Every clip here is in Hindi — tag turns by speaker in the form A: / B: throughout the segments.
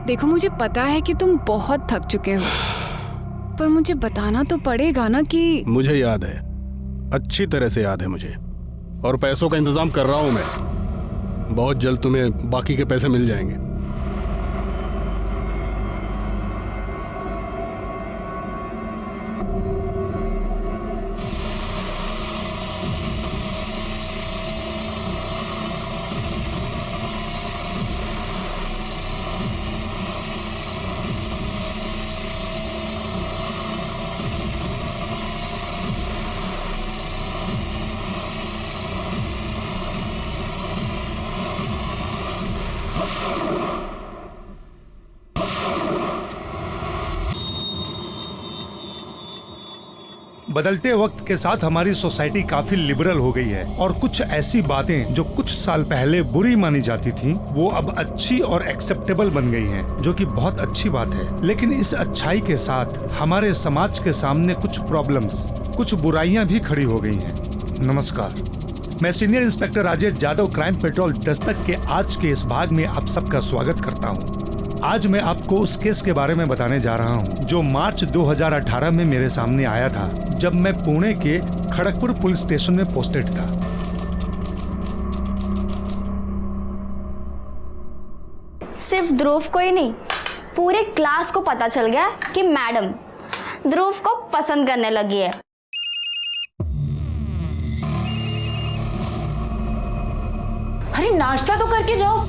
A: देखो मुझे पता है कि तुम बहुत थक चुके हो, पर मुझे बताना तो पड़ेगा ना कि।
B: मुझे याद है, अच्छी तरह से याद है मुझे, और पैसों का इंतजाम कर रहा हूं मैं। बहुत जल्द तुम्हें बाकी के पैसे मिल जाएंगे।
C: बदलते वक्त के साथ हमारी सोसाइटी काफी लिबरल हो गई है और कुछ ऐसी बातें जो कुछ साल पहले बुरी मानी जाती थी वो अब अच्छी और एक्सेप्टेबल बन गई हैं, जो कि बहुत अच्छी बात है। लेकिन इस अच्छाई के साथ हमारे समाज के सामने कुछ प्रॉब्लम्स, कुछ बुराइयां भी खड़ी हो गई हैं। नमस्कार, मैं senior inspector Rajesh Yadav, crime petrol Dastak के आज के इस भाग में आप सबका स्वागत करता हूँ। आज मैं आपको उस केस के बारे में बताने जा रहा हूं जो मार्च 2018 में मेरे सामने आया था, जब मैं पुणे के खड़गपुर पुलिस स्टेशन में पोस्टेड था।
D: सिर्फ ध्रुव को ही नहीं, पूरे क्लास को पता चल गया कि मैडम ध्रुव को पसंद करने लगी है।
E: अरे नाश्ता तो करके जाओ,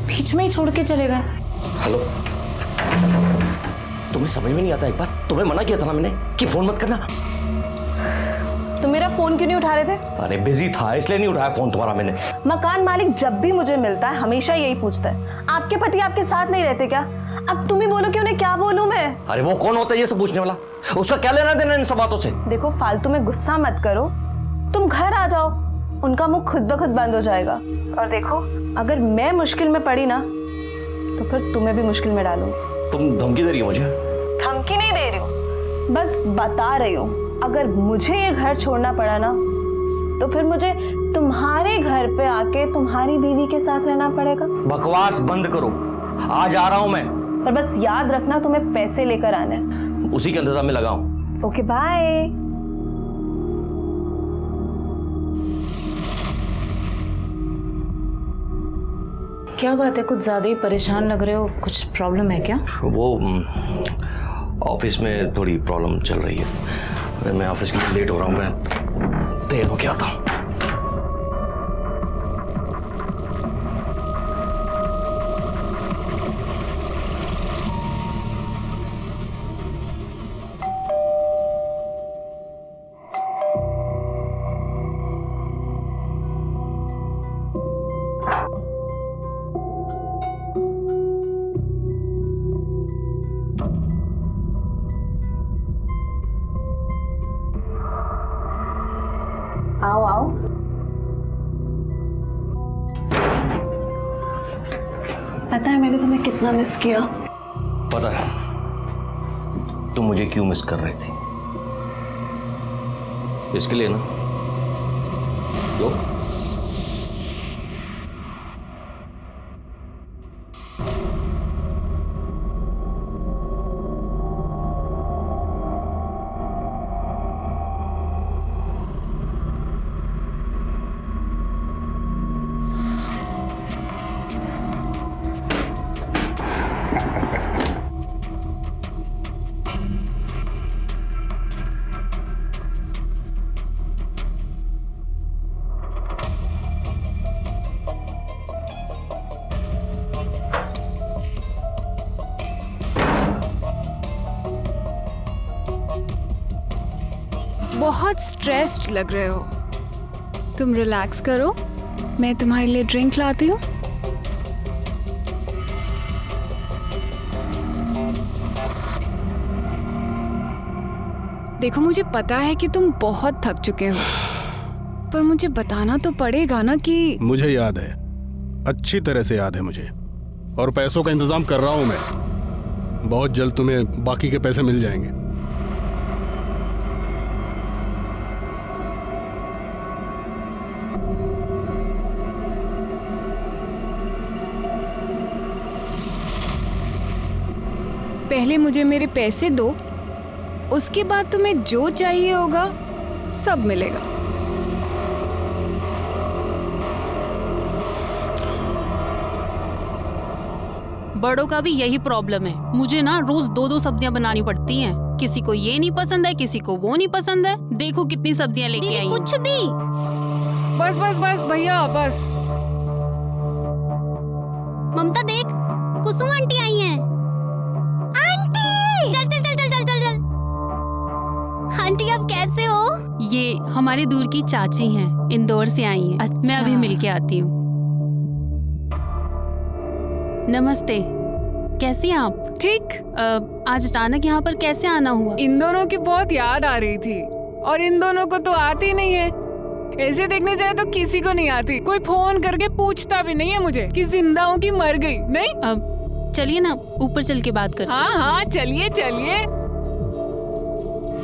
E: बीच में ही छोड़ के चले गए।
F: हेलो, तुम्हें समझ में नहीं आता? एक बार तुम्हें मना किया था ना मैंने कि फोन मत करना।
E: तो मेरा फोन क्यों नहीं उठा रहे थे?
F: अरे बिजी था इसलिए नहीं उठाया फोन तुम्हारा मैंने।
E: मकान मालिक जब भी मुझे मिलता है हमेशा यही पूछता है, आपके पति आपके साथ नहीं रहते क्या? अब तुम ही बोलो कि उन्हें क्या बोलूं मैं?
F: अरे वो कौन होता है ये सब पूछने वाला? उसका क्या लेना देना इन सब बातों से?
E: देखो फालतू में गुस्सा मत करो, तुम घर आ जाओ, उनका मुंह खुद ब खुद बंद हो जाएगा। और देखो अगर मैं मुश्किल में पड़ी ना तो फिर तुम्हें भी मुश्किल में डालूं।
F: तुम धमकी दे रही हो मुझे?
E: धमकी नहीं दे रही हूँ, बस बता रही हूँ, अगर मुझे ये घर छोड़ना पड़ा ना तो फिर मुझे तुम्हारे घर पे आके तुम्हारी बीवी के साथ रहना पड़ेगा।
F: बकवास बंद करो, आज आ रहा हूँ मैं।
E: पर बस याद रखना तुम्हें पैसे लेकर आने हैं।
F: उसी के इंतजाम में लगा हूँ।
E: Okay bye. क्या बात है, कुछ ज्यादा ही परेशान लग रहे हो, कुछ प्रॉब्लम है क्या?
F: वो ऑफिस में थोड़ी प्रॉब्लम चल रही है। अरे मैं ऑफिस के लिए लेट हो रहा हूँ, मैं देर हो गया था।
E: आओ आओ। पता है मैंने तुम्हें कितना मिस किया।
F: पता है तुम मुझे क्यों मिस कर रही थी? इसके लिए ना, लो
A: बहुत स्ट्रेस्ड लग रहे हो, तुम रिलैक्स करो, मैं तुम्हारे लिए ड्रिंक लाती हूँ। देखो मुझे पता है कि तुम बहुत थक चुके हो, पर मुझे बताना तो पड़ेगा ना कि।
B: मुझे याद है, अच्छी तरह से याद है मुझे, और पैसों का इंतजाम कर रहा हूं मैं। बहुत जल्द तुम्हें बाकी के पैसे मिल जाएंगे।
A: पहले मुझे मेरे पैसे दो, उसके बाद तुम्हें जो चाहिए होगा सब मिलेगा।
G: बड़ों का भी यही प्रॉब्लम है। मुझे ना रोज 2-2 सब्जियां बनानी पड़ती हैं। किसी को ये नहीं पसंद है, किसी को वो नहीं पसंद है। देखो कितनी सब्जियां लेके आई हूं।
D: कुछ भी।
A: बस बस बस भैया बस।
D: ममता देख, कुसुम आंटी आई हैं। आंटी चल चल चल चल चल चल चल। आंटी आप कैसे हो?
G: ये हमारे दूर की चाची हैं, इंदौर से आई हैं।
E: अच्छा।
G: मैं अभी मिल के आती हूँ। नमस्ते, कैसी हैं आप?
A: ठीक।
G: आज अचानक यहाँ पर कैसे आना हुआ?
A: इन दोनों की बहुत याद आ रही थी और इन दोनों को तो आती नहीं है। ऐसे देखने जाए तो किसी को नहीं आती। कोई फोन करके पूछता भी नहीं है मुझे कि जिंदा हूँ कि मर गई। नहीं,
G: चलिए ना ऊपर चल के बात करते हैं।
A: हाँ हाँ चलिए चलिए।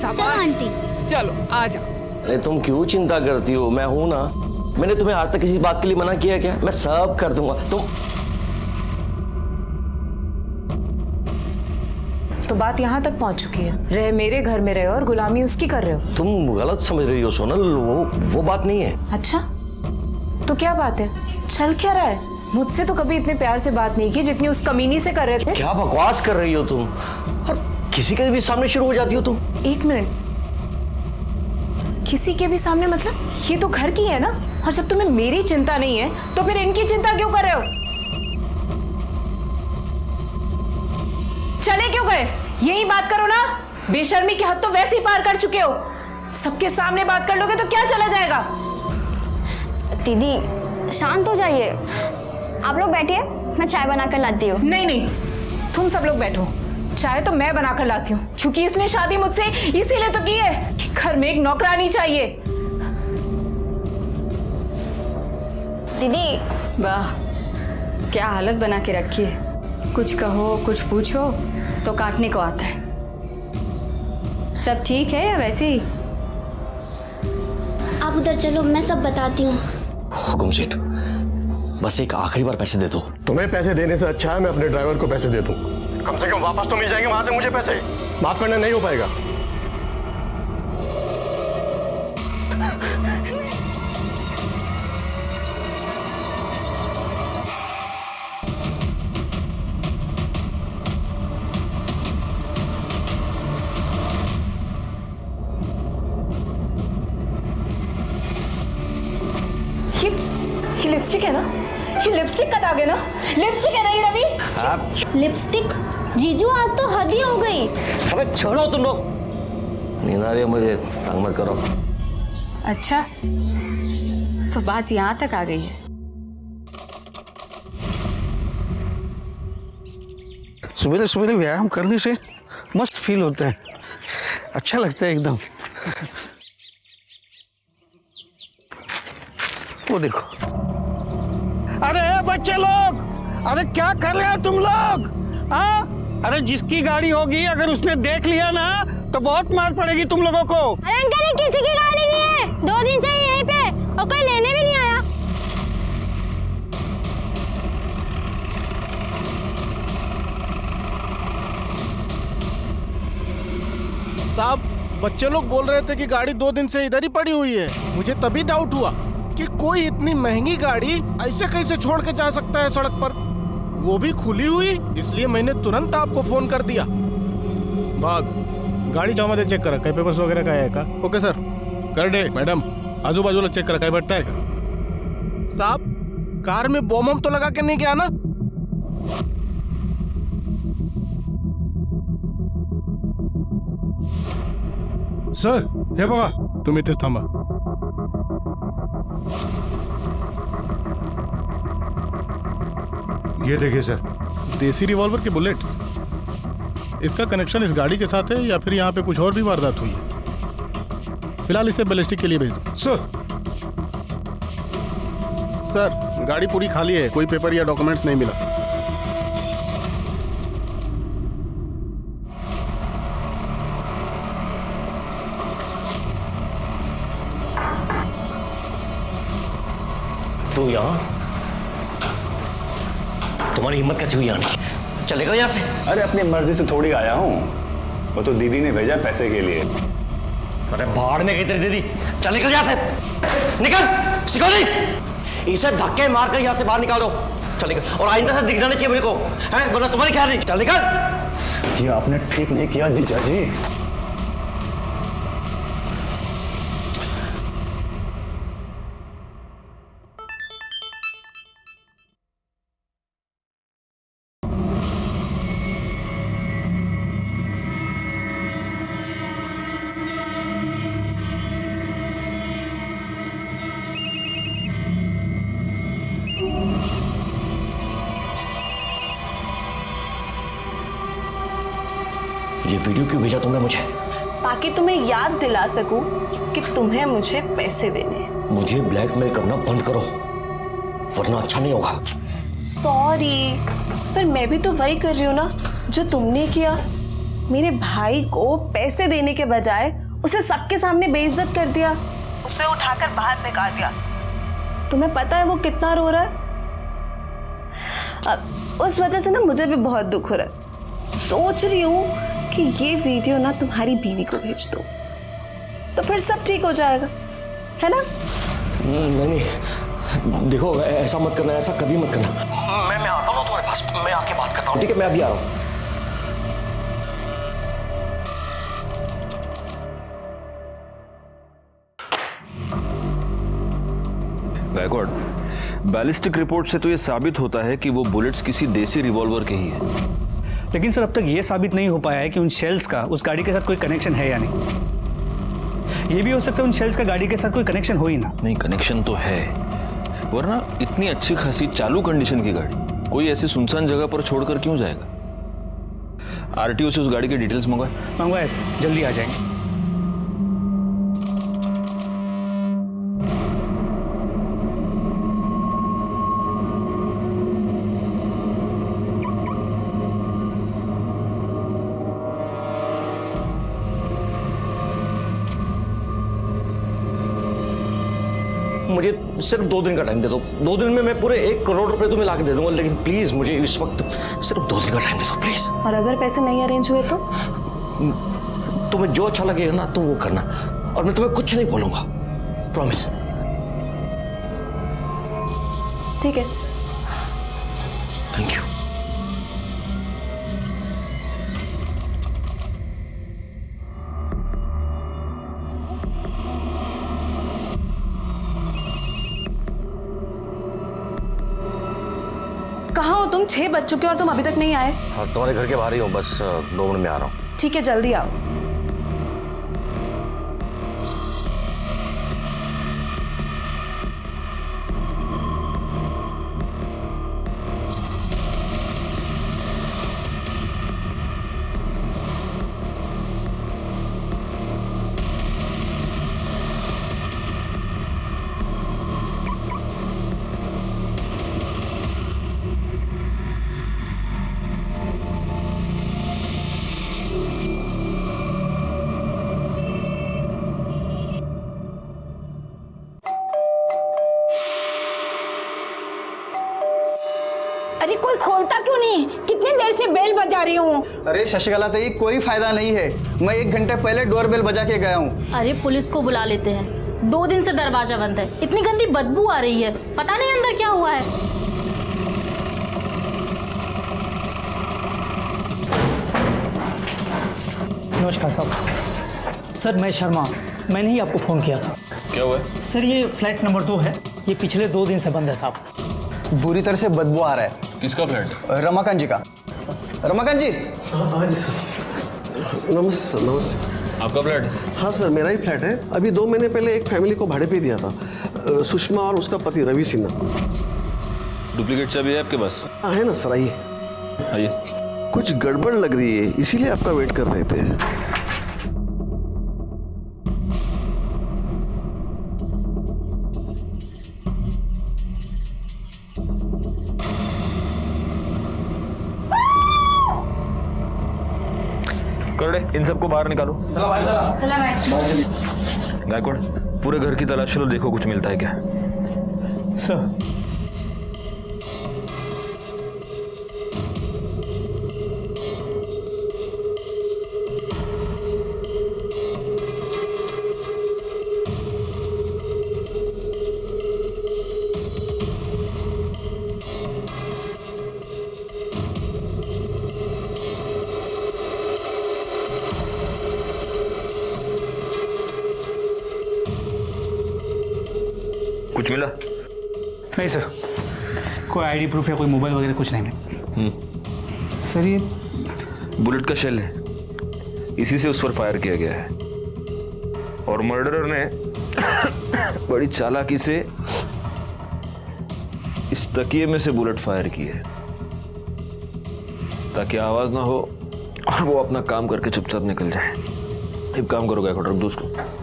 D: चलो आंटी।
A: चलो आ जाओ।
F: अरे तुम क्यों चिंता करती हो? मैं हूं ना। मैंने तुम्हें आज तक किसी बात के लिए मना किया क्या? मैं सब कर दूंगा।
E: तो बात यहाँ तक पहुँच चुकी है। रहे मेरे घर में रहे और गुलामी उसकी कर रहे हो।
F: तुम गलत समझ रही हो सोनल। वो बात नहीं है।
E: अच्छा, तो क्या बात है? चल क्या रहा है? मुझसे तो कभी इतने प्यार से बात नहीं की जितनी उस कमीनी से कर रहे थे।
F: क्या बकवास कर रही हो तुम? और किसी के भी सामने शुरू हो जाती हो तुम।
E: एक मिनट, किसी के भी सामने मतलब? ये तो घर की है ना। और जब तुम्हें मेरी चिंता नहीं है तो फिर इनकी चिंता क्यों कर रहे हो? चले क्यों गए? यही बात करो ना। बेशर्मी की हद तो वैसे ही पार कर चुके हो। सबके सामने बात कर लोगे तो क्या चला जाएगा?
D: दीदी शांत हो जाइए। आप लोग बैठिए, मैं चाय बना कर लाती हूँ।
E: नहीं नहीं, तुम सब लोग बैठो। चाय तो मैं बनाकर लाती हूँ, क्योंकि इसने शादी मुझसे इसीलिए तो की है कि घर में एक नौकरानी चाहिए।
D: दीदी
H: वाह, क्या हालत बना के रखी है। कुछ कहो कुछ पूछो तो काटने को आता है। सब ठीक है या वैसे ही?
D: आप उधर चलो, मैं सब बताती हूँ।
F: हुकुम सेठ, बस एक आखिरी बार पैसे दे दो।
B: तुम्हें पैसे देने से अच्छा है मैं अपने ड्राइवर को पैसे दे दूं। कम से कम वापस तो मिल जाएंगे वहां से मुझे पैसे। माफ करना नहीं हो पाएगा।
E: ये लिपस्टिक है ना? ये लिपस्टिक का दाग है ना? लिपस्टिक है ना ये रवि?
D: लिपस्टिक? जीजू आज तो हद ही हो गई।
F: अबे छोड़ो तुम लोग। नींद आ रही है मुझे, तंग मत करो।
H: अच्छा, तो बात यहाँ तक आ गई है।
I: सवेरे सवेरे व्यायाम करने से मस्त फील होता है, अच्छा लगता है एकदम। वो देखो, अरे बच्चे लोग, अरे क्या कर रहे हो तुम लोग? हाँ, अरे जिसकी गाड़ी होगी अगर उसने देख लिया ना तो बहुत मार पड़ेगी तुम लोगों को।
D: अरे अंकल, ये किसी की गाड़ी नहीं है। 2 दिन से यहीं पे और कोई लेने भी नहीं आया।
B: साहब, बच्चे लोग बोल रहे थे कि गाड़ी 2 दिन से इधर ही पड़ी हुई है। मुझे तभी डाउट हुआ कि कोई इतनी महंगी गाड़ी ऐसे कैसे छोड़ के जा सकता है सड़क पर, वो भी खुली हुई। इसलिए मैंने तुरंत आपको फोन कर दिया। भाग, गाड़ी जमा दे, चेक करा कई पेपर्स वगैरह का है का? ओके सर, कर दे। मैडम, आजू बाजू चेक करा कहीं बैठता है का? साहब, कार में बम तो लगा के नहीं गया ना?
C: सर, हे बघा,
B: तुम इथेच थांबा।
C: ये देखिए सर,
B: देसी रिवॉल्वर के बुलेट्स। इसका कनेक्शन इस गाड़ी के साथ है या फिर यहाँ पे कुछ और भी वारदात हुई है? फिलहाल इसे बैलिस्टिक के लिए भेज दो। सर, गाड़ी पूरी खाली है, कोई पेपर या डॉक्यूमेंट्स नहीं मिला।
F: तू यहाँ? तुम्हारी हिम्मत कैसे हुई आने की? चले गए यहाँ से।
J: अरे अपनी मर्जी से थोड़ी आया हूँ, वो तो दीदी ने भेजा पैसे के लिए।
F: अरे भाड़ में गई तेरी दीदी, चल निकल यहाँ से, निकल। सिकोनी, इसे धक्के मार कर यहाँ से बाहर निकालो, चल निकल। और आइंदा से दिखना नहीं चाहिए मेरे को, हैं, वरना तुम्हारी ख्याल नहीं। चल निकल।
J: ये आपने ठीक नहीं किया जीजा जी।
F: ये वीडियो क्यों भेजा तुमने मुझे?
E: ताकि तुम्हें याद दिला सकूं कि तुम्हें मुझे पैसे देने हैं।
F: मुझे ब्लैकमेल करना बंद करो, वरना अच्छा नहीं होगा।
E: सॉरी, पर मैं भी तो वही कर रही हूँ ना जो तुमने किया। मेरे भाई को पैसे देने के बजाय उसे सबके सामने बेइज्जत कर दिया, उसे उठाकर बाहर निकाल दिया। तुम्हें पता है वो कितना रो रहा है? अब उस वजह से ना मुझे भी बहुत दुख हो रहा है। सोच रही हूँ कि ये वीडियो ना तुम्हारी बीवी को भेज दो, तो फिर सब ठीक हो जाएगा, है ना?
F: नहीं, देखो ऐसा मत करना, ऐसा कभी मत करना। मैं आता हूँ तुम्हारे पास, मैं आके बात करता हूँ, ठीक है? मैं अभी आ रहा हूँ।
K: गायकवाड़, बैलिस्टिक रिपोर्ट से तो ये साबित होता है कि वो बुलेट्स किसी देसी रिवॉल्वर के ही है।
L: लेकिन सर अब तक ये साबित नहीं हो पाया है कि उन शेल्स का उस गाड़ी के साथ कोई कनेक्शन है या नहीं। ये भी हो सकता है उन शेल्स का गाड़ी के साथ कोई कनेक्शन हो ही ना।
K: नहीं, कनेक्शन तो है, वरना इतनी अच्छी खासी चालू कंडीशन की गाड़ी कोई ऐसी सुनसान जगह पर छोड़कर क्यों जाएगा? आरटीओ से उस गाड़ी के डिटेल्स
L: मंगवाए सर, जल्दी आ जाएंगे।
F: मुझे सिर्फ 2 दिन का टाइम दे दो। 2 दिन में मैं पूरे 1 करोड़ रुपए तुम्हें लाके दे दूंगा, लेकिन प्लीज मुझे इस वक्त सिर्फ 2 दिन का टाइम दे दो प्लीज।
E: और अगर पैसे नहीं अरेंज हुए तो?
F: तुम्हें जो अच्छा लगेगा ना तुम वो करना, और मैं तुम्हें कुछ नहीं बोलूंगा, प्रॉमिस।
E: ठीक है,
F: थैंक यू।
E: कहाँ हो तुम? 6 बज चुके और तुम अभी तक नहीं आए।
F: हाँ, तुम्हारे घर के बाहर ही हूँ, बस 2 मिनट में आ रहा हूँ।
E: ठीक है, जल्दी आओ।
M: अरे कोई खोलता क्यों नहीं? कितनी देर से बेल बजा रही हूँ।
N: अरे शशिकला ताई, कोई फायदा नहीं है, मैं 1 घंटे पहले डोर बेल बजा के गया हूँ।
G: अरे पुलिस को बुला लेते हैं, 2 दिन से दरवाजा बंद है, इतनी गंदी बदबू आ रही है, पता नहीं अंदर क्या हुआ है।
L: नमस्कार साहब। सर मैं शर्मा, मैंने ही आपको फ़ोन किया था।
K: क्या हुआ?
L: सर ये फ्लैट नंबर 2 है, ये पिछले 2 दिन से बंद है साहब।
N: बुरी तरह से बदबू आ रहा है।
K: किसका फ्लैट?
N: रमाकांत जी का। रमाकांत जी।
O: हाँ जी सर। नमस्ते।
K: आपका फ्लैट?
O: हाँ सर, मेरा ही फ्लैट है। अभी 2 महीने पहले एक फैमिली को भाड़े पे दिया था, सुषमा और उसका पति रवि सिन्हा।
K: डुप्लीकेट चाबी है आपके पास?
O: हाँ है ना सर, आइए।
K: आइए।
O: कुछ गड़बड़ लग रही है, इसीलिए आपका वेट कर रहे थे।
K: करड़े, इन सबको बाहर निकालो। गायकवाड़, पूरे घर की तलाशी लो, देखो कुछ मिलता है क्या।
L: सर
K: कुछ मिला?
L: नहीं सर, कोई आईडी प्रूफ या कोई मोबाइल वगैरह कुछ नहीं है। सर ये
K: बुलेट का शेल है, इसी से उस पर फायर किया गया है और मर्डरर ने बड़ी चालाकी से इस तकिए में से बुलेट फायर की है ताकि आवाज ना हो और वो अपना काम करके चुपचाप निकल जाए। एक काम करो गायकवाड़, रख दो उसको।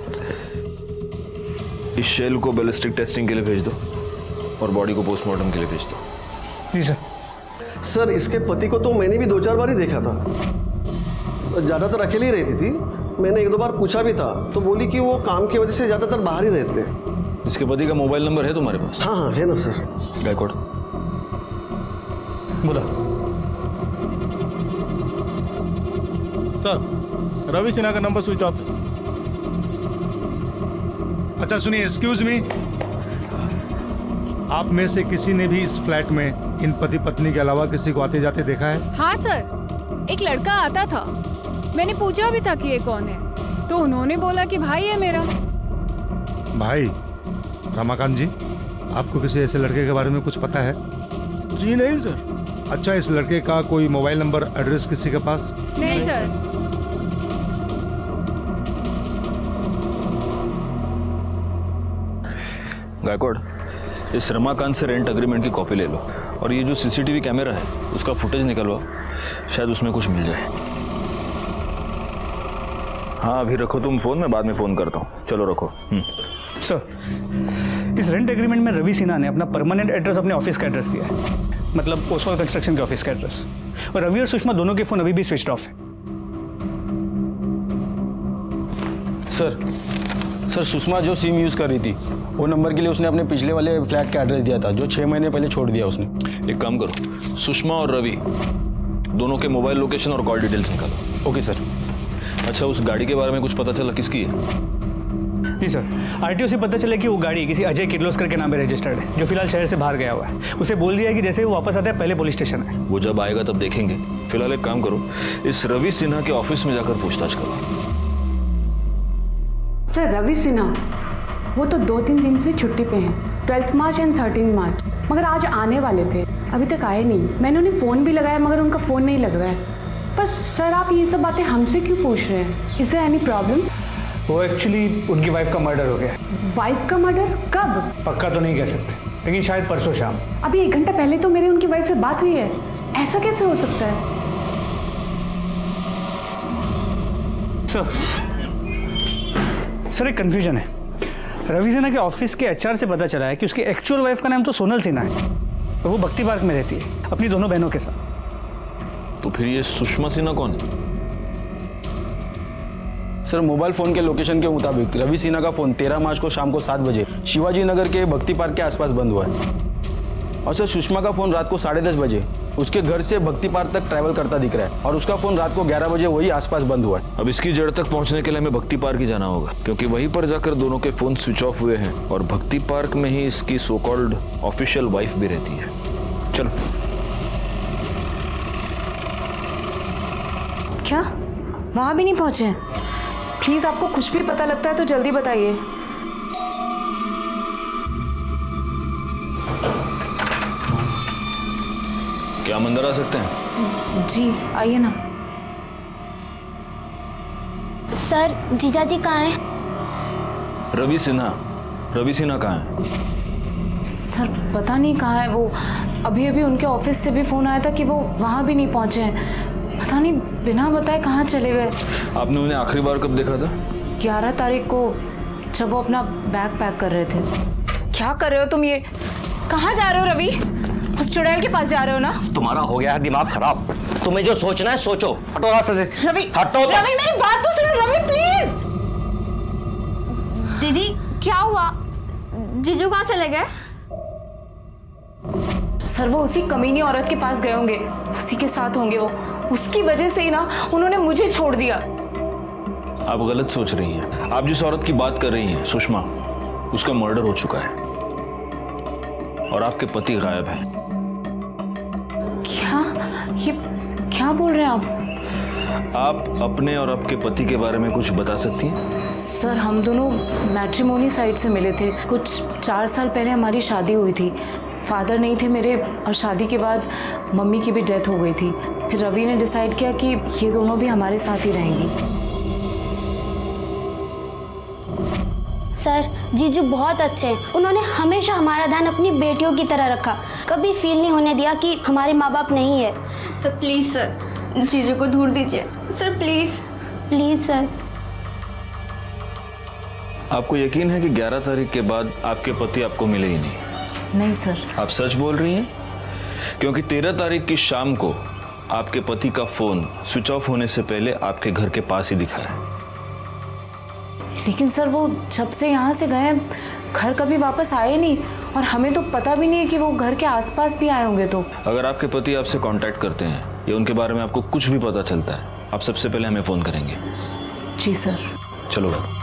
K: इस शेल को बैलिस्टिक टेस्टिंग के लिए भेज दो और बॉडी को पोस्टमार्टम के लिए भेज दो।
L: जी सर।
O: सर इसके पति को तो मैंने भी 2-4 बार ही देखा था, ज़्यादातर अकेली रहती थी। मैंने 1-2 बार पूछा भी था तो बोली कि वो काम की वजह से ज़्यादातर बाहर ही रहते हैं।
K: इसके पति का मोबाइल नंबर है तुम्हारे पास?
O: हाँ हाँ है ना सर।
K: गायकवाड़
L: बोला।
B: सर रवि सिन्हा का नंबर स्विच ऑफ है।
C: अच्छा सुनिए, एक्सक्यूज मी, आप में से किसी ने भी इस फ्लैट में इन पति पत्नी के अलावा किसी को आते जाते देखा है?
A: हाँ सर, एक लड़का आता था, मैंने पूछा भी था कि ये कौन है, तो उन्होंने बोला कि भाई है मेरा।
C: भाई? रमाकांत जी, आपको किसी ऐसे लड़के के बारे में कुछ पता है?
B: जी नहीं सर।
C: अच्छा, इस लड़के का कोई मोबाइल नंबर, एड्रेस किसी के पास?
A: नहीं सर।
K: गायकवाड़, इस रमाकांत से रेंट एग्रीमेंट की कॉपी ले लो और ये जो सीसीटीवी कैमरा है उसका फुटेज निकलवाओ, शायद उसमें कुछ मिल जाए। हाँ अभी रखो तुम फोन, में बाद में फोन करता हूँ। चलो रखो।
L: सर इस रेंट एग्रीमेंट में रवि सिन्हा ने अपना परमानेंट एड्रेस अपने ऑफिस का एड्रेस दिया है, मतलब ओसवाल कंस्ट्रक्शन के ऑफिस का एड्रेस। और रवि और सुषमा दोनों के फोन अभी भी स्विच ऑफ है।
P: सर सुषमा जो सिम यूज कर रही थी वो नंबर के लिए उसने अपने पिछले वाले फ्लैट का एड्रेस दिया था जो 6 महीने पहले छोड़ दिया उसने।
K: एक काम करो, सुषमा और रवि दोनों के मोबाइल लोकेशन और कॉल डिटेल्स निकालो।
P: Okay sir.
K: अच्छा, उस गाड़ी के बारे में कुछ पता चला किसकी है?
L: जी सर, आरटीओ से पता चला कि वो गाड़ी किसी अजय किर्लोस्कर के नाम पे रजिस्टर्ड है, जो फिलहाल शहर से बाहर गया हुआ है। उसे बोल दिया है कि जैसे वो वापस आता है पहले पुलिस स्टेशन है।
K: वो जब आएगा तब देखेंगे। फिलहाल एक काम करो, इस रवि सिन्हा के ऑफिस में जाकर पूछताछ करो।
Q: सर रवि सिन्हा वो तो 2-3 दिन से छुट्टी पे हैं, 12 मार्च एंड 13 मार्च, मगर आज आने वाले थे, अभी तक आए नहीं। मैंने उन्हें फ़ोन भी लगाया मगर उनका फ़ोन नहीं लग रहा है। बस सर आप ये सब बातें हमसे क्यों पूछ रहे हैं? Is there any problem?
L: वो एक्चुअली उनकी वाइफ का मर्डर हो गया।
Q: वाइफ का मर्डर? कब?
L: पक्का तो नहीं कह सकते, लेकिन शायद परसों शाम।
Q: अभी 1 घंटा पहले तो मेरी उनकी वाइफ से बात हुई है, ऐसा कैसे हो सकता है?
L: सर एक कंफ्यूजन है। रवि सिन्हा के ऑफिस के एचआर से पता चला है कि उसकी एक्चुअल वाइफ का नाम तो सोनल सिन्हा है और वो भक्ति पार्क में रहती है अपनी दोनों बहनों के साथ।
K: तो फिर ये सुषमा सिन्हा कौन है?
P: सर मोबाइल फोन के लोकेशन के मुताबिक रवि सिन्हा का फोन 13 मार्च को शाम को 7 बजे शिवाजी नगर के भक्ति पार्क के आसपास बंद हुआ है। और सर सुषमा का फोन रात को 10:30 बजे उसके घर से भक्ति पार्क तक ट्रैवल करता दिख रहा है और उसका फोन रात को 11 बजे वही आसपास बंद हुआ है।
K: अब इसकी जड़ तक पहुंचने के लिए हमें भक्ति पार्क ही जाना होगा, क्योंकि वहीं पर जाकर दोनों के फोन स्विच ऑफ हुए हैं और भक्ति पार्क में ही इसकी सो कॉल्ड ऑफिशियल वाइफ भी रहती है। चलो।
E: क्या वहां भी नहीं पहुंचे? प्लीज आपको कुछ भी पता लगता है तो जल्दी बताइए।
K: क्या हम अंदर आ सकते हैं?
E: जी आइए ना।
D: सर जीजा जी कहाँ हैं?
K: रवि सिन्हा कहाँ है?
E: सर पता नहीं कहाँ है वो। अभी अभी उनके ऑफिस से भी फोन आया था कि वो वहां भी नहीं पहुंचे हैं। पता नहीं बिना बताए कहाँ चले गए।
K: आपने उन्हें आखिरी बार कब देखा था?
E: 11 तारीख को, जब वो अपना बैग पैक कर रहे थे। क्या कर रहे हो तुम? ये कहाँ जा रहे हो रवि? उस चुड़ैल के पास जा रहे हो ना?
F: तुम्हारा हो गया है दिमाग खराब। तुम्हें जो सोचना है सोचो। हटो रास्ते से।
E: रवि
F: हटो।
E: रवि मेरी बात तो सुनो रवि प्लीज।
D: दीदी क्या हुआ? जीजू कहाँ चले गए?
E: सर वो उसी कमीनी औरत के पास गए होंगे, उसी के साथ होंगे वो। उसकी वजह से ही ना उन्होंने मुझे छोड़ दिया।
K: आप गलत सोच रही हैं। आप जिस औरत की बात कर रही हैं सुषमा, उसका मर्डर हो चुका है और आपके पति गायब हैं।
E: क्या? ये क्या बोल रहे हैं आप?
K: आप अपने और आपके पति के बारे में कुछ बता सकती हैं?
R: सर हम दोनों मैट्रिमोनी साइट से मिले थे। कुछ 4 साल पहले हमारी शादी हुई थी। फादर नहीं थे मेरे और शादी के बाद मम्मी की भी डेथ हो गई थी। फिर रवि ने डिसाइड किया कि ये दोनों भी हमारे साथ ही रहेंगी।
D: सर जीजू बहुत अच्छे हैं। उन्होंने हमेशा हमारा ध्यान अपनी बेटियों की तरह रखा, कभी फील नहीं होने दिया कि हमारे माँ बाप नहीं है।
S: सर प्लीज़ सर, जीजू को दूर दीजिए सर, प्लीज़
D: प्लीज़ सर।
K: आपको यकीन है कि 11 तारीख के बाद आपके पति आपको मिले ही नहीं?
R: नहीं सर।
K: आप सच बोल रही हैं? क्योंकि 13 तारीख की शाम को आपके पति का फोन स्विच ऑफ होने से पहले आपके घर के पास ही दिखा है।
R: लेकिन सर वो जब से यहाँ से गए घर कभी वापस आए नहीं, और हमें तो पता भी नहीं है कि वो घर के आसपास भी आए होंगे। तो
K: अगर आपके पति आपसे कांटेक्ट करते हैं या उनके बारे में आपको कुछ भी पता चलता है, आप सबसे पहले हमें फोन करेंगे।
R: जी सर।
K: चलो बैठो।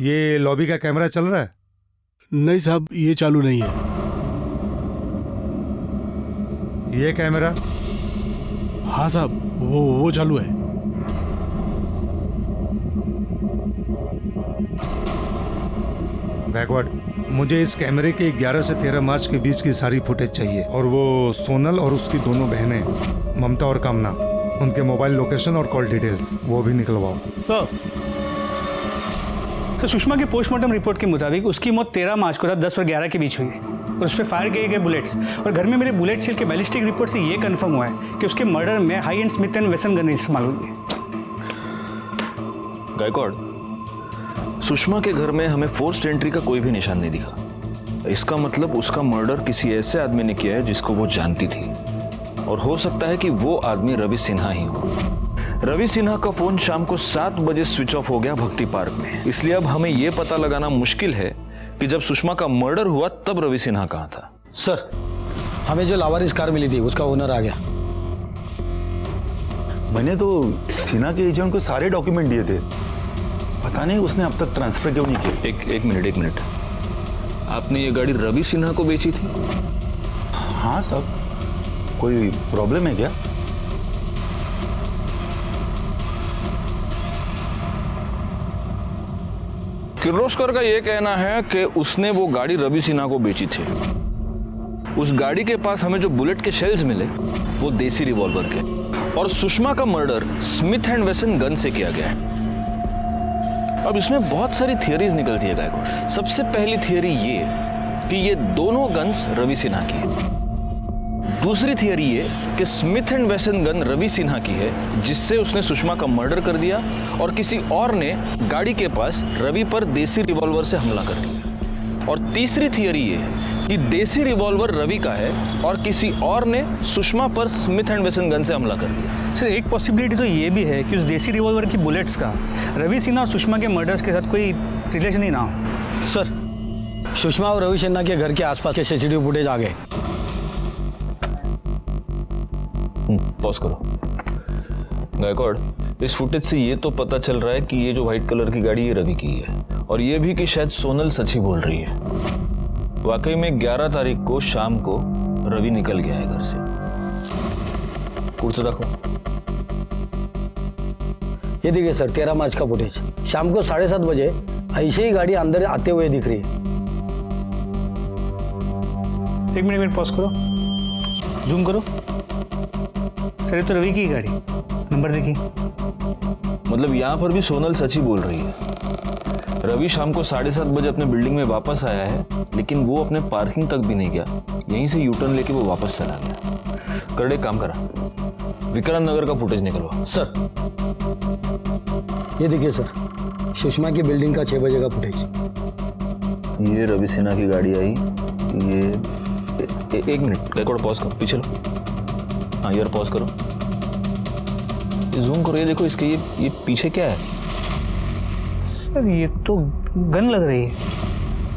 C: ये लॉबी का कैमरा चल रहा है?
B: नहीं साहब, ये चालू नहीं है।
C: ये कैमरा?
B: हाँ साहब, वो चालू है।
C: बैकवर्ड, मुझे इस कैमरे के 11 से 13 मार्च के बीच की सारी फुटेज चाहिए, और वो सोनल और उसकी दोनों बहनें ममता और कामना, उनके मोबाइल लोकेशन और कॉल डिटेल्स वो भी निकलवाओ।
B: सर
L: तो सुषमा के पोस्टमार्टम रिपोर्ट के मुताबिक उसकी मौत 13 मार्च को रात 10 और 11 के बीच हुई है, और उस पर फायर किए गए बुलेट्स और घर में मेरे बुलेट सेल के बैलिस्टिक रिपोर्ट से ये कंफर्म हुआ है कि उसके मर्डर में high and Smith and Wesson gun इस्तेमाल हुई है।
K: गायकवाड़, सुषमा के घर में हमें फोर्स्ड एंट्री का कोई भी निशान नहीं दिखा। इसका मतलब उसका मर्डर किसी ऐसे आदमी ने किया है जिसको वो जानती थी, और हो सकता है कि वो आदमी रवि सिन्हा ही हो। रवि सिन्हा का फोन शाम को 7 बजे स्विच ऑफ हो गया भक्ति पार्क में, इसलिए अब हमें यह पता लगाना मुश्किल है कि जब सुषमा का मर्डर हुआ तब रवि सिन्हा कहाँ था।
T: सर, हमें जो लावारिस कार मिली थी उसका ओनर आ गया।
J: मैंने तो सिन्हा के एजेंट को सारे डॉक्यूमेंट दिए थे, पता नहीं उसने अब तक ट्रांसफर क्यों नहीं किया।
K: एक मिनट, आपने ये गाड़ी रवि सिन्हा को बेची थी?
J: हाँ सर, कोई प्रॉब्लम है क्या?
K: किर्लोस्कर का यह कहना है कि उसने वो गाड़ी रवि सिन्हा को बेची थी। उस गाड़ी के पास हमें जो बुलेट के शेल्स मिले वो देसी रिवॉल्वर के, और सुषमा का murder Smith and Wesson gun से किया गया है। अब इसमें बहुत सारी थियरीज निकलती है गायकवाड़। सबसे पहली थियरी ये कि ये दोनों गन्स रवि सिन्हा की है। दूसरी थियरी ये कि Smith and Wesson gun Ravi Sinha की है जिससे उसने सुषमा का मर्डर कर दिया, और किसी और ने गाड़ी के पास रवि पर देसी रिवॉल्वर से हमला कर दिया। और तीसरी थियरी ये कि देसी रिवॉल्वर रवि का है और किसी और ने सुषमा पर स्मिथ एंड वेसन गन से हमला कर दिया।
L: सर एक पॉसिबिलिटी तो ये भी है कि उस देसी रिवॉल्वर की बुलेट्स का रवि सिन्हा और सुषमा के मर्डर्स के साथ कोई रिलेशन ही ना हो।
T: सर, सुषमा और रवि सिन्हा के घर के आसपास के सीसीटीवी फुटेज आ गए।
K: पॉज करो। गायकवाड़, इस फुटेज से ये तो पता चल रहा है कि ये जो व्हाइट कलर की गाड़ी ये रवि की है, और ये भी कि शायद सोनल सच ही बोल रही है। वाकई में 11 तारीख को शाम को रवि निकल गया है घर से। कुर्सी रखो।
T: ये देखिए सर, 13 मार्च का फुटेज शाम को 7:30 बजे ऐसे ही गाड़ी अंदर आते हुए दिख रही है।
L: एक मिनट पॉज करो, जूम करो। सर ये तो रवि की गाड़ी, नंबर देखिए।
K: मतलब यहाँ पर भी सोनल सच ही बोल रही है। रवि शाम को 7:30 बजे अपने बिल्डिंग में वापस आया है, लेकिन वो अपने पार्किंग तक भी नहीं गया, यहीं से यूटर्न लेके वो वापस चला गया। करड़े काम करा, विक्रांत नगर का फुटेज निकलवा।
T: सर ये देखिए सर, सुषमा की बिल्डिंग का 6 बजे का फुटेज।
K: ये रवि सिन्हा की गाड़ी आई। ये एक मिनट गायकवाड़, पॉज करो, पीछे लो। हाँ यार पॉज करो, जूम करो। ये देखो इसके ये पीछे क्या है?
L: सर ये तो गन लग रही है।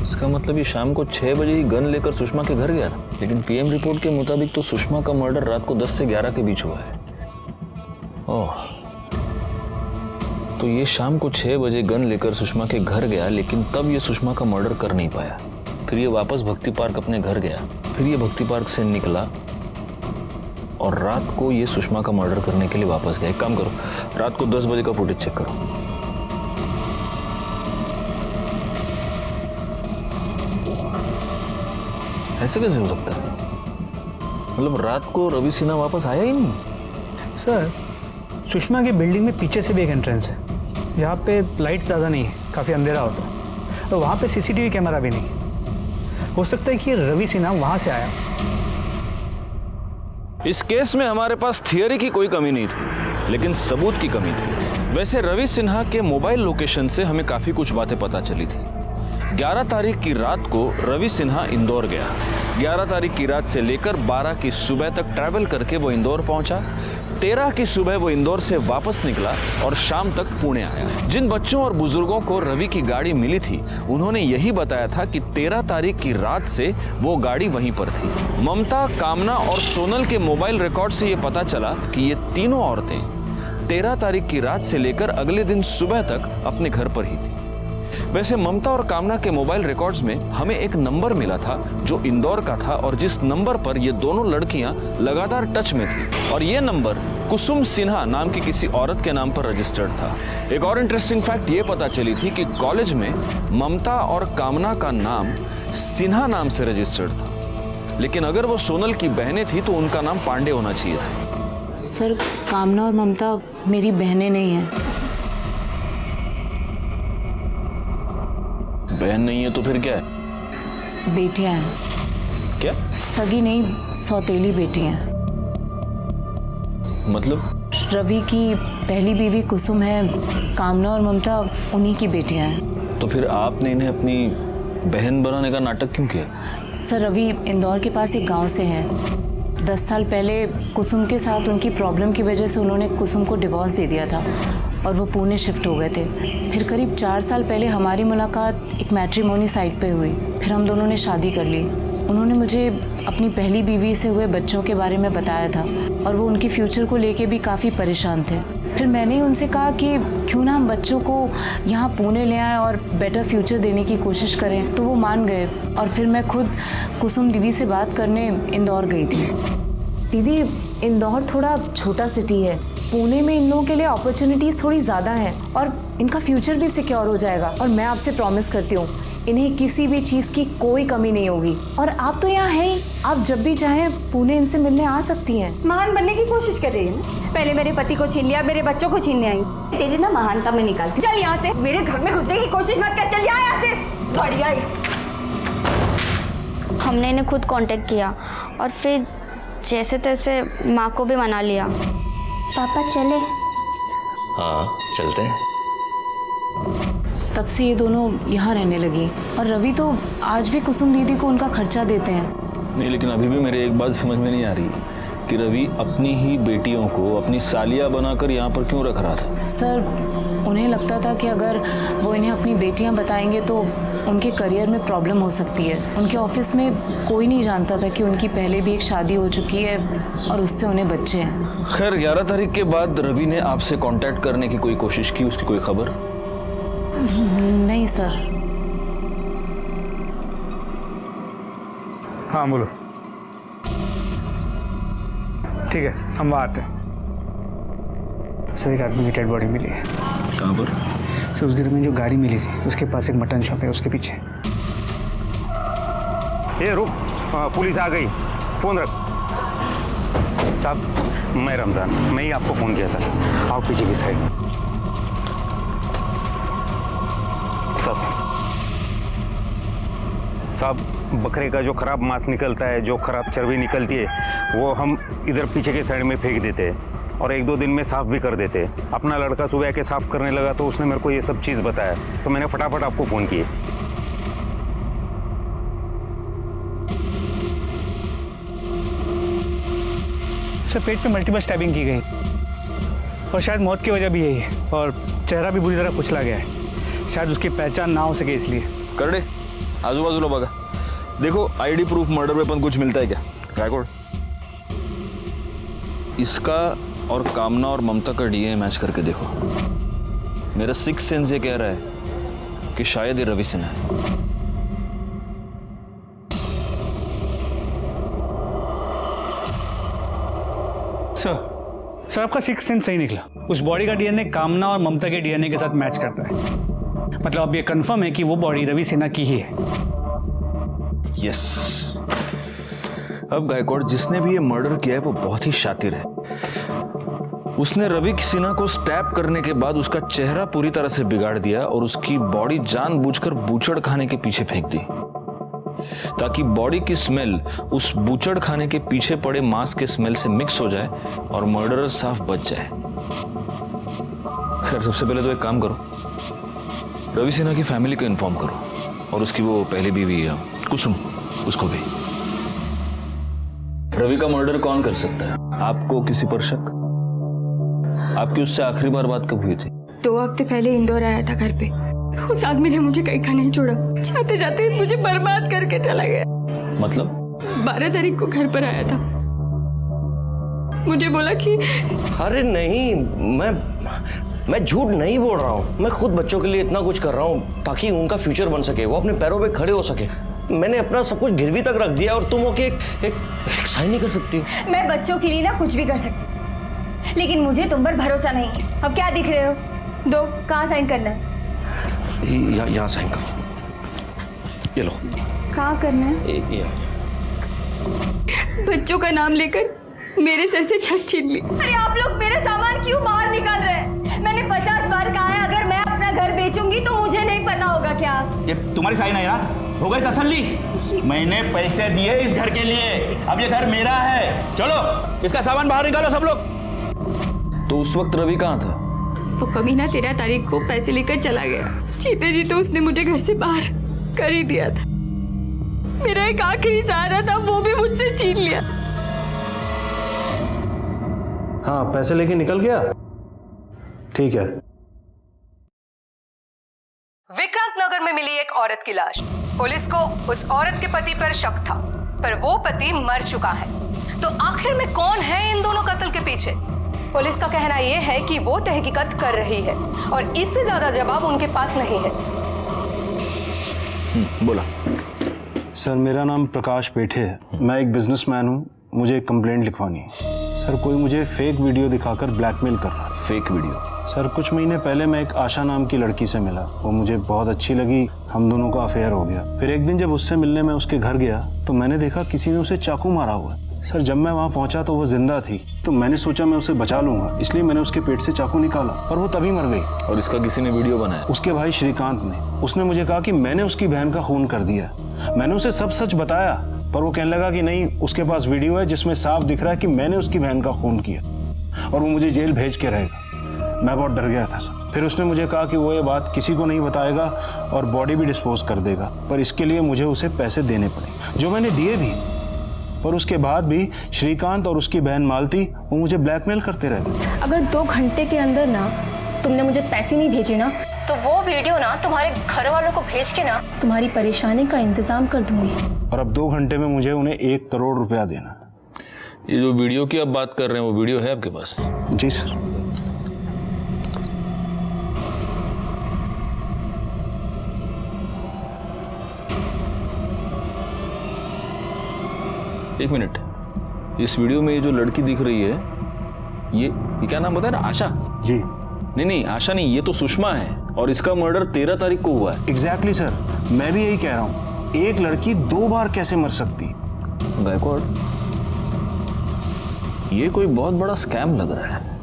K: इसका मतलब ये शाम को 6 बजे ही गन लेकर सुषमा के घर गया था, लेकिन पीएम रिपोर्ट के मुताबिक तो सुषमा का मर्डर रात को 10 से 11 के बीच हुआ है। ओह, तो ये शाम को 6 बजे गन लेकर सुषमा के घर गया, लेकिन तब ये सुषमा का मर्डर कर नहीं पाया। फिर ये वापस भक्ति पार्क अपने घर गया, फिर ये भक्ति पार्क से निकला और रात को ये सुषमा का मर्डर करने के लिए वापस गए। एक काम करो, रात को 10 बजे का फुटेज चेक करो। ऐसे कैसे हो सकता है? मतलब रात को रवि सिन्हा वापस आया ही नहीं?
L: सर, सुषमा की बिल्डिंग में पीछे से भी एक एंट्रेंस है। यहाँ पे लाइट ज़्यादा नहीं है, काफ़ी अंधेरा होता है, और वहाँ पे सीसीटीवी कैमरा भी नहीं। हो सकता है कि रवि सिन्हा वहाँ से आया।
K: इस केस में हमारे पास थियरी की कोई कमी नहीं थी, लेकिन सबूत की कमी थी। वैसे रवि सिन्हा के मोबाइल लोकेशन से हमें काफ़ी कुछ बातें पता चली थी। 11 तारीख की रात को रवि सिन्हा इंदौर गया। 11 तारीख की रात से लेकर 12 की सुबह तक ट्रैवल करके वो इंदौर पहुंचा। 13 की सुबह वो इंदौर से वापस निकला और शाम तक पुणे आया। जिन बच्चों और बुजुर्गों को रवि की गाड़ी मिली थी, उन्होंने यही बताया था कि 13 तारीख की रात से वो गाड़ी वहीं पर थी। ममता, कामना और सोनल के मोबाइल रिकॉर्ड से ये पता चला कि ये तीनों औरतें 13 तारीख की रात से लेकर अगले दिन सुबह तक अपने घर पर ही थी। वैसे ममता और कामना के मोबाइल रिकॉर्ड्स में हमें एक नंबर मिला था जो इंदौर का था, और जिस नंबर पर ये दोनों लड़कियां लगातार टच में थी, और ये नंबर कुसुम सिन्हा नाम की किसी औरत के नाम पर रजिस्टर्ड था। एक और इंटरेस्टिंग फैक्ट ये पता चली थी कि कॉलेज में ममता और कामना का नाम सिन्हा नाम से रजिस्टर्ड था, लेकिन अगर वो सोनल की बहनें थी तो उनका नाम पांडे होना चाहिए था।
R: सर, कामना और ममता मेरी बहनें नहीं हैं।
K: बहन नहीं है तो फिर क्या है?
R: बेटियां हैं।
K: क्या?
R: सगी नहीं, सौतेली बेटियां।
K: मतलब?
R: रवि की पहली बीवी कुसुम है, कामना और ममता उन्हीं की बेटियां हैं।
K: तो फिर आपने इन्हें अपनी बहन बनाने का नाटक क्यों किया?
R: सर, रवि इंदौर के पास एक गांव से है। 10 साल पहले कुसुम के साथ उनकी प्रॉब्लम की वजह से उन्होंने कुसुम को डिवोर्स दे दिया था और वो पुणे शिफ्ट हो गए थे। फिर करीब 4 साल पहले हमारी मुलाकात एक मैट्रिमोनी साइट पे हुई। फिर हम दोनों ने शादी कर ली। उन्होंने मुझे अपनी पहली बीवी से हुए बच्चों के बारे में बताया था और वो उनके फ्यूचर को लेके भी काफ़ी परेशान थे। फिर मैंने उनसे कहा कि क्यों ना हम बच्चों को यहाँ पुणे ले आएँ और बेटर फ्यूचर देने की कोशिश करें, तो वो मान गए। और फिर मैं खुद कुसुम दीदी से बात करने इंदौर गई थी। दीदी, इंदौर थोड़ा छोटा सिटी है। पुणे में इन लोगों के लिए अपॉर्चुनिटीज़ थोड़ी ज़्यादा हैं और इनका फ्यूचर भी सिक्योर हो जाएगा। और मैं आपसे प्रॉमिस करती हूँ, इन्हें किसी भी चीज़ की कोई कमी नहीं होगी। और आप तो यहाँ हैं ही, आप जब भी चाहें पुणे इनसे मिलने आ सकती हैं।
M: महान बनने की कोशिश कर रही है ना। पहले मेरे पति को छीन लिया, मेरे बच्चों को छीनने आई। तेरी ना महानता में निकालती। चल यहाँ से, मेरे घर में घुसने की कोशिश मत कर। चल यहाँ से, बढ़िया ही।
D: हमने इन्हें खुद कांटेक्ट किया और फिर जैसे तैसे माँ को भी मना लिया। पापा चले?
F: हाँ चलते हैं।
R: तब से ये दोनों यहाँ रहने लगी और रवि तो आज भी कुसुम दीदी को उनका खर्चा देते हैं।
K: नहीं, लेकिन अभी भी मेरे एक बात समझ में नहीं आ रही कि रवि अपनी ही बेटियों को अपनी सालिया बनाकर यहाँ पर क्यों रख रहा था?
R: सर, उन्हें लगता था कि अगर वो इन्हें अपनी बेटियां बताएंगे तो उनके करियर में प्रॉब्लम हो सकती है। उनके ऑफिस में कोई नहीं जानता था कि उनकी पहले भी एक शादी हो चुकी है और उससे उन्हें बच्चे हैं।
K: खैर, 11 तारीख के बाद रवि ने आपसे कांटेक्ट करने की कोई कोशिश की? उसकी कोई खबर?
R: नहीं सर।
L: हाँ बोलो। ठीक है, हम वहाँ आते हैं। सर, एक आदमी की डेड बॉडी मिली है।
K: कहाँ पर?
L: सर, उस दिन में जो गाड़ी मिली थी उसके पास एक मटन शॉप है, उसके पीछे।
C: ये रुक, पुलिस आ गई, फोन रख। साहब, मैं रमजान, मैं ही आपको फोन किया था। आओ पीछे की साइड। साहब, बकरे का जो खराब मांस निकलता है, जो खराब चर्बी निकलती है, वो हम इधर पीछे के साइड में फेंक देते हैं और 1-2 दिन में साफ भी कर देते हैं। अपना लड़का सुबह आके साफ करने लगा तो उसने मेरे को ये सब चीज़ बताया, तो मैंने फटाफट आपको फ़ोन किए।
L: सर, पेट पे मल्टीपल स्टैबिंग की गई और शायद मौत की वजह भी यही है और चेहरा भी बुरी तरह कुचला गया है। शायद उसकी पहचान ना हो सके इसलिए।
K: कर दे, आजू बाजू लो बगा। देखो, आईडी प्रूफ, मर्डर वेपन कुछ मिलता है क्या? रिकॉर्ड इसका और कामना और ममता का डीएनए मैच करके देखो। मेरा 6th सेंस ये कह रहा है कि शायद ये रवि सिन्हा है।
L: सर आपका सिक्स सेंस सही निकला। उस बॉडी का डीएनए कामना और ममता के डीएनए के साथ मैच करता है। मतलब अब ये कंफर्म है कि वो बॉडी रवि सिन्हा की ही है।
K: यस। अब गायकवाड़ जिसने भी ये मर्डर किया है वो बहुत ही शातिर है। उसने रवि सिन्हा को स्टैब करने के बाद उसका चेहरा पूरी तरह से बिगाड़ दिया और उसकी बॉडी जानबूझकर बूचड़ खाने के पीछे फेंक दी, ताकि बॉडी की स्मेल उस बूचड़ खाने के पीछे पड़े मांस के स्मेल से मिक्स हो जाए और मर्डरर साफ बच जाए। खैर, सबसे पहले तो एक काम करो, रवि सिन्हा की फैमिली को इन्फॉर्म करो और उसकी वो पहली बीवी कुसुम, उसको भी। रवि का मर्डर कौन कर सकता है? आपको किसी पर शक? आपकी उससे आखिरी बार बात कब हुई थी?
H: 2 हफ्ते पहले इंदौर आया था घर पे। उस आदमी ने मुझे कहीं का नहीं छोड़ा, जाते जाते मुझे बर्बाद करके चला गया।
K: मतलब?
H: 12 तारीख को घर पर आया था, मुझे बोला कि
F: अरे नहीं, मैं झूठ नहीं बोल रहा हूँ। मैं खुद बच्चों के लिए इतना कुछ कर रहा हूँ ताकि उनका फ्यूचर बन सके, वो अपने पैरों पे खड़े हो सके। मैंने अपना सब कुछ गिरवी तक रख दिया और तुम होके एक साइन नहीं कर सकती हो।
H: मैं बच्चों के लिए ना कुछ भी कर सकती, लेकिन मुझे तुम पर भरोसा नहीं है। अब क्या दिख रहे हो? दो, कहाँ साइन करना है?
F: यहाँ साइन करो। ये लो।
H: कहाँ करना है? बच्चों का नाम लेकर मेरे सर से छत छीन ली। अरे आप लोग मेरा सामान क्यों बाहर निकाल रहे हैं? मैंने 50 बार कहा है, अगर मैं अपना घर बेचूंगी तो मुझे नहीं पता होगा क्या?
P: ये तुम्हारी साइन है यार, हो गई तसल्ली? मैंने पैसे दिए इस घर के लिए, अब ये घर मेरा है। चलो इसका सामान बाहर निकालो सब लोग।
K: तो उस वक्त रवि कहाँ था?
H: वो कमीना 13 तारीख को पैसे लेकर चला गया। जीते जी तो उसने मुझे घर से बाहर कर ही दिया था। मेरा एक आखिरी सहारा था, वो भी मुझसे छीन लिया।
O: हाँ, पैसे लेके निकल गया। ठीक है।
U: विक्रांत नगर में मिली एक औरत की लाश। पुलिस को उस औरत के पति पर शक था, पर वो पति मर चुका है। तो आखिर में कौन है इन दोनों कत्ल के पीछे? पुलिस का कहना यह है कि वो तहकीकात कर रही है और इससे ज्यादा जवाब उनके पास नहीं है।
K: बोला।
O: सर, मेरा नाम प्रकाश पेठे है। मैं एक बिजनेसमैन हूँ। मुझे एक कंप्लेंट लिखवानी है। सर, कोई मुझे फेक वीडियो दिखाकर ब्लैकमेल कर रहा है।
K: Fake video?
O: सर, कुछ महीने पहले मैं एक आशा नाम की लड़की से मिला। वो मुझे बहुत अच्छी लगी, हम दोनों का अफेयर हो गया। फिर एक दिन जब उससे मिलने मैं उसके घर गया तो मैंने देखा किसी ने उसे चाकू मारा हुआ है। सर, जब मैं वहाँ पहुँचा तो वो जिंदा थी, तो मैंने सोचा मैं उसे बचा लूंगा, इसलिए मैंने उसके पेट से चाकू निकाला और वो तभी मर गई।
K: और इसका किसी ने वीडियो बनाया?
O: उसके भाई श्रीकांत ने। उसने मुझे कहा कि मैंने उसकी बहन का खून कर दिया। मैंने उसे सब सच बताया, पर वो कहने लगा कि नहीं, उसके पास वीडियो है जिसमें साफ दिख रहा है कि मैंने उसकी बहन का खून किया और वो मुझे जेल भेज के रहेगा। मैं बहुत डर गया था सर। फिर उसने मुझे कहा कि वो ये बात किसी को नहीं बताएगा और बॉडी भी डिस्पोज कर देगा, पर इसके लिए मुझे उसे पैसे देने पड़े, जो मैंने दिए भी। पर उसके बाद भी श्रीकांत और उसकी बहन मालती वो मुझे ब्लैकमेल करते रहे।
D: अगर 2 घंटे के अंदर ना तुमने मुझे पैसे नहीं भेजे ना, तो वो वीडियो ना तुम्हारे घर वालों को भेज के ना तुम्हारी परेशानी का इंतजाम कर दूंगी।
O: और अब 2 घंटे में मुझे उन्हें 1 करोड़ रुपया देना।
K: ये जो वीडियो की आप बात कर रहे हैं, वो वीडियो है आपके पास?
O: जी सर।
K: एक मिनट, इस वीडियो में ये जो लड़की दिख रही है, ये क्या नाम बताया ना? आशा?
O: जी।
K: नहीं, आशा नहीं, ये तो सुषमा है और इसका मर्डर 13 तारीख को हुआ है।
O: एग्जैक्टली सर, मैं भी यही कह रहा हूँ। एक लड़की 2 बार कैसे मर सकती?
K: गायकवाड़, ये कोई बहुत बड़ा स्कैम लग रहा है।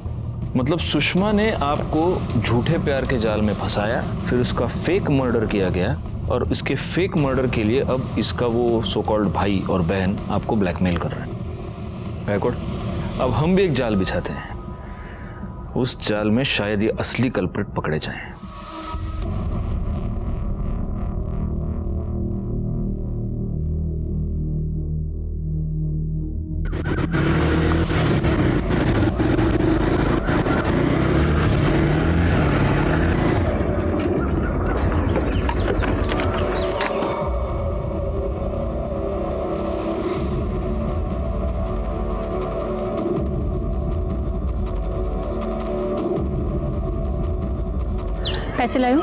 K: मतलब सुषमा ने आपको झूठे प्यार के जाल में फंसाया, फिर उसका फेक मर्डर किया गया और इसके फेक मर्डर के लिए अब इसका वो सो कॉल्ड भाई और बहन आपको ब्लैकमेल कर रहे हैं। गायकवाड़, अब हम भी एक जाल बिछाते हैं। उस जाल में शायद ये असली कल्प्रिट पकड़े जाएं।
D: पैसे लायो?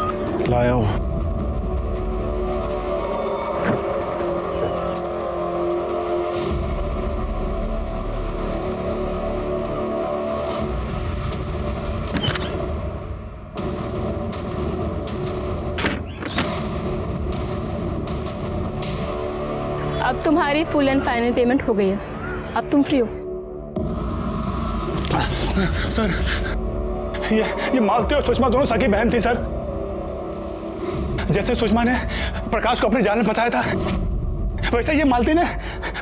O: लाया हूँ।
D: तुम्हारी फुल एंड फाइनल पेमेंट हो गई है, अब तुम फ्री हो।
C: सर ये मालती और सुषमा दोनों सगी बहन थी सर। जैसे सुषमा ने प्रकाश को अपने जाल में फंसाया था, वैसे ये मालती ने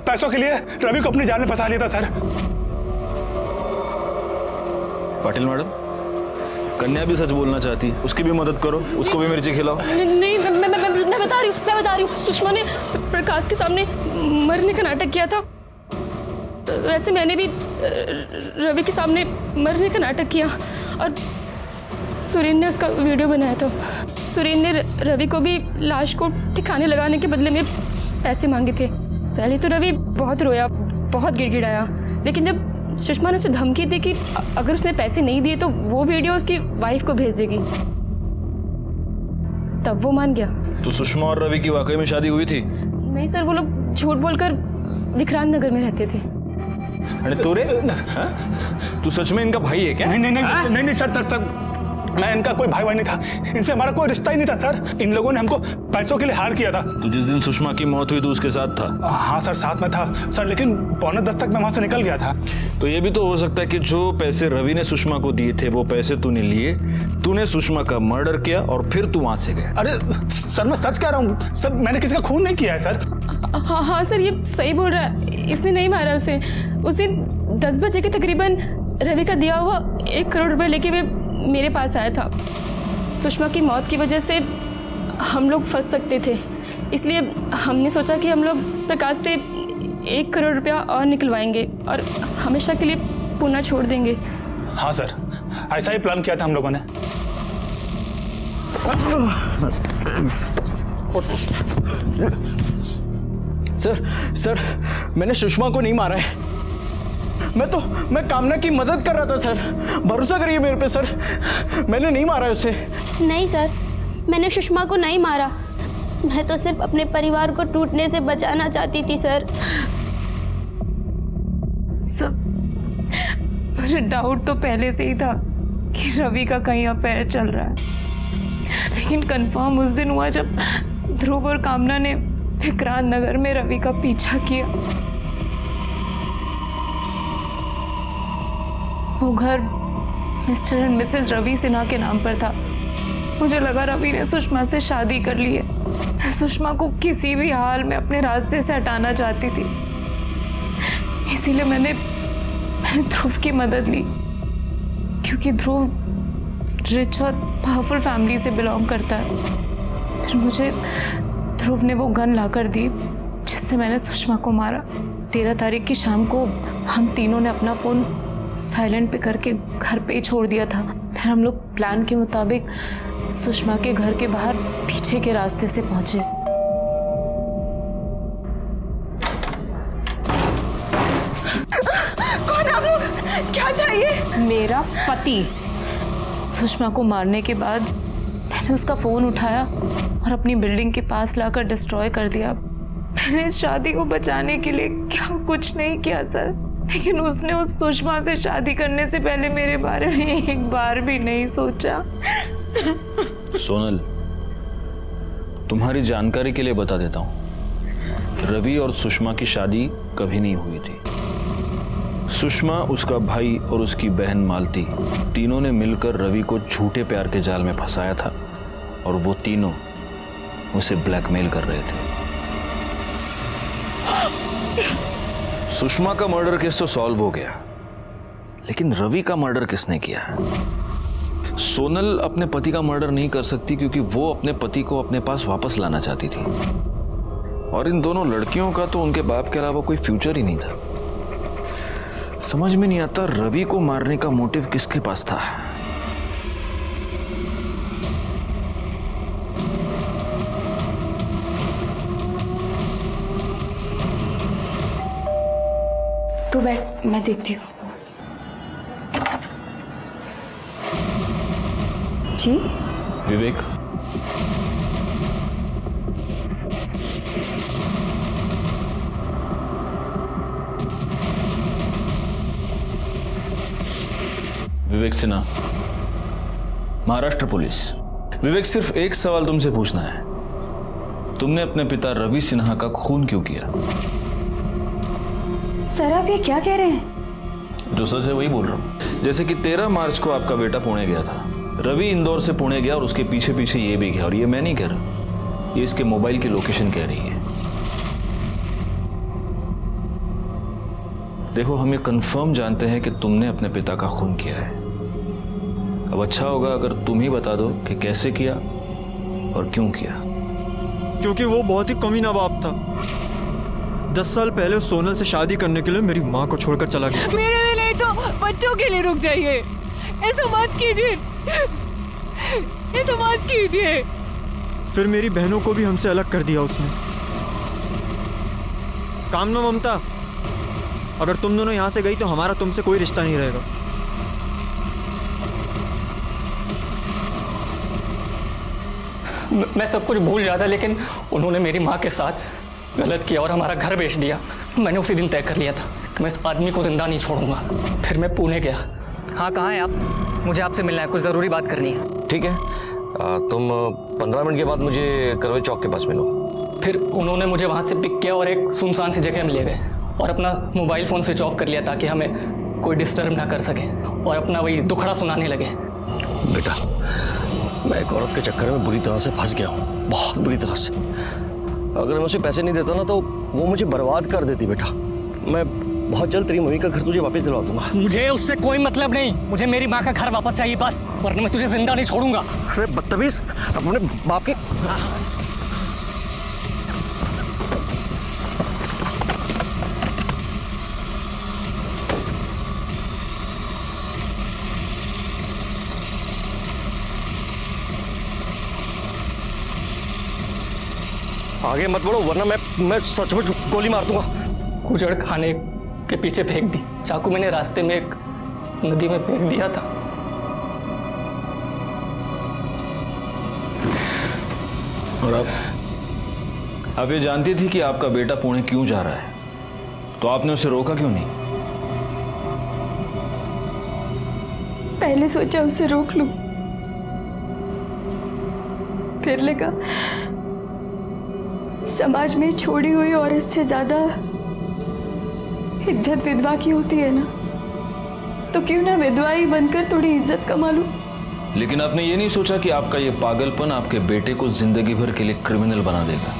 C: पैसों के लिए रवि को अपने जाल में फंसा लिया था सर।
K: पाटिल मैडम, कन्या भी सच बोलना चाहती है, उसकी भी मदद करो, उसको भी मिर्ची खिलाओ।
D: नहीं, मैं बता रही हूँ, सुषमा ने प्रकाश के सामने मरने का नाटक किया था। वैसे मैंने भी रवि के सामने मरने का नाटक किया और सुरेन ने उसका वीडियो बनाया था। सुरेन ने रवि को भी लाश को ठिकाने लगाने के बदले में पैसे मांगे थे। पहले तो रवि बहुत रोया, बहुत गिड़गिड़ाया, लेकिन जब सुषमा ने उसे धमकी दी कि अगर उसने पैसे नहीं दिए तो वो वीडियो उसकी वाइफ को भेज देगी, तब वो मान गया।
K: तो सुषमा और रवि की वाकई में शादी हुई थी?
D: नहीं सर, वो लोग झूठ बोलकर विक्रांत नगर में रहते थे।
K: अरे तोरे, तू सच में इनका भाई है क्या?
C: नहीं सर, मैं इनका कोई भाई नहीं था, इनसे हमारा कोई रिश्ता ही नहीं था सर। इन लोगों ने हमको पैसों के लिए हार किया था।
K: तो जिस दिन सुषमा की मौत हुई तो उसके साथ था?
C: हाँ सर, साथ में था सर, लेकिन 9:45 तक मैं वहां से निकल गया था।
K: तो ये भी तो हो सकता है कि जो पैसे रवि ने सुषमा को दिए थे वो पैसे तूने लिए, तूने सुषमा का मर्डर किया और फिर तू वहां से गया।
C: अरे सर, मैं सच कह रहा हूँ सर, मैंने किसी का खून नहीं किया है सर।
D: हाँ सर, ये सही बोल रहा है, इसने नहीं मारा उसे। उस दिन 10 बजे के तकरीबन रवि का दिया हुआ 1 करोड़ रुपए लेके वे मेरे पास आया था। सुषमा की मौत की वजह से हम लोग फंस सकते थे, इसलिए हमने सोचा कि हम लोग प्रकाश से 1 करोड़ रुपया और निकलवाएंगे और हमेशा के लिए पुणे छोड़ देंगे।
C: हाँ सर, ऐसा ही प्लान किया था हम लोगों ने।
N: सर, मैंने सुषमा को नहीं मारा है। मैं कामना की मदद कर रहा था सर, भरोसा करिए मेरे पे सर, मैंने नहीं मारा उसे।
S: नहीं सर, मैंने सुषमा को नहीं मारा, मैं तो सिर्फ अपने परिवार को टूटने से बचाना चाहती थी सर।
R: मुझे डाउट तो पहले से ही था कि रवि का कहीं अफेयर चल रहा है, लेकिन कंफर्म उस दिन हुआ जब ध्रुव और कामना ने विक्रांत नगर में रवि का पीछा किया। वो घर Mr and Mrs Ravi Sinha के नाम पर था। मुझे लगा रवि ने सुषमा से शादी कर ली है। सुषमा को किसी भी हाल में अपने रास्ते से हटाना चाहती थी, इसीलिए मैंने ध्रुव की मदद ली, क्योंकि ध्रुव रिच और पावरफुल फैमिली से बिलोंग करता है। फिर मुझे ध्रुव ने वो गन लाकर दी जिससे मैंने सुषमा को मारा। 13 तारीख की शाम को हम तीनों ने अपना फ़ोन साइलेंट पे करके घर पे ही छोड़ दिया था। फिर हम लोग प्लान के मुताबिक सुषमा के घर के बाहर पीछे के रास्ते से पहुंचे।
E: कौन आप लोग? क्या चाहिए?
R: मेरा पति। सुषमा को मारने के बाद मैंने उसका फोन उठाया और अपनी बिल्डिंग के पास लाकर डिस्ट्रॉय कर दिया। मैंने इस शादी को बचाने के लिए क्या कुछ नहीं किया सर, लेकिन उसने उस सुषमा से शादी करने से पहले मेरे बारे में एक बार भी नहीं सोचा।
K: सोनल, तुम्हारी जानकारी के लिए बता देता हूं, रवि और सुषमा की शादी कभी नहीं हुई थी। सुषमा, उसका भाई और उसकी बहन मालती, तीनों ने मिलकर रवि को झूठे प्यार के जाल में फंसाया था और वो तीनों उसे ब्लैकमेल कर रहे थे। सुषमा का मर्डर केस तो सॉल्व हो गया, लेकिन रवि का मर्डर किसने किया? सोनल अपने पति का मर्डर नहीं कर सकती क्योंकि वो अपने पति को अपने पास वापस लाना चाहती थी, और इन दोनों लड़कियों का तो उनके बाप के अलावा कोई फ्यूचर ही नहीं था। समझ में नहीं आता रवि को मारने का मोटिव किसके पास था।
R: तू बैठ, मैं देखती हूँ। जी
K: विवेक, विवेक सिन्हा, महाराष्ट्र पुलिस। विवेक, सिर्फ एक सवाल तुमसे पूछना है, तुमने अपने पिता रवि सिन्हा का खून क्यों किया?
H: सर आप ये क्या कह रहे हैं?
K: जो सच है वही बोल रहा हूँ। जैसे कि 13 मार्च को आपका बेटा पुणे गया था, रवि इंदौर से पुणे गया और उसके पीछे पीछे ये भी गया, और ये मैं नहीं कह रहा, ये इसके मोबाइल की लोकेशन कह रही है। देखो, हम ये कंफर्म जानते हैं कि तुमने अपने पिता का खून किया है। अब अच्छा होगा अगर तुम ही बता दो कि कैसे किया और क्यों किया।
N: क्योंकि वो बहुत ही कमीना बाप था। 10 साल पहले उस सोनल से शादी करने के लिए मेरी माँ को छोड़कर चला गया।
A: मेरे लिए नहीं तो बच्चों के लिए रुक जाइए। ऐसा मत कीजिए, ऐसा मत कीजिए।
N: फिर मेरी बहनों को भी हमसे अलग कर दिया उसने। कामना ममता, अगर तुम दोनों यहाँ से गई तो हमारा तुमसे कोई रिश्ता नहीं रहेगा।
L: मैं सब कुछ भूल जाता, लेकिन उन्होंने मेरी माँ के साथ गलत किया और हमारा घर बेच दिया। मैंने उसी दिन तय कर लिया था कि मैं इस आदमी को जिंदा नहीं छोड़ूंगा। फिर मैं पुणे गया।
I: हाँ, कहाँ हैं आप? मुझे आपसे मिलना है, कुछ ज़रूरी बात करनी है।
F: ठीक है, तुम 15 मिनट के बाद मुझे करवे चौक के पास मिलो।
L: फिर उन्होंने मुझे वहाँ से पिक किया और एक सुनसान सी जगह में ले गए और अपना मोबाइल फ़ोन स्विच ऑफ कर लिया ताकि हमें कोई डिस्टर्ब ना कर सके, और अपना वही दुखड़ा सुनाने लगे।
F: बेटा, मैं एक औरत के चक्कर में बुरी तरह से फंस गया हूँ, बहुत बुरी तरह से। अगर मैं उसे पैसे नहीं देता ना तो वो मुझे बर्बाद कर देती। बेटा, मैं बहुत जल्द तेरी मम्मी का घर तुझे वापस दिलवा दूंगा।
I: मुझे उससे कोई मतलब नहीं, मुझे मेरी माँ का घर वापस चाहिए बस, वरना मैं तुझे जिंदा नहीं छोड़ूंगा।
F: अरे बदतमीज, अपने बाप के आगे मत बढ़ो वरना मैं सचमुच गोली मार दूंगा।
L: कुचड़ खाने के पीछे फेंक दी। चाकू मैंने रास्ते में एक नदी में फेंक दिया था।
K: और आप ये जानती थी कि आपका बेटा पुणे क्यों जा रहा है, तो आपने उसे रोका क्यों नहीं?
H: पहले सोचा उसे रोक लूं, फिर लगा समाज में छोड़ी हुई औरत से ज्यादा इज्जत विधवा की होती है ना, तो क्यों ना विधवा ही बनकर थोड़ी इज्जत कमा लूं।
K: लेकिन आपने ये नहीं सोचा कि आपका ये पागलपन आपके बेटे को जिंदगी भर के लिए क्रिमिनल बना देगा।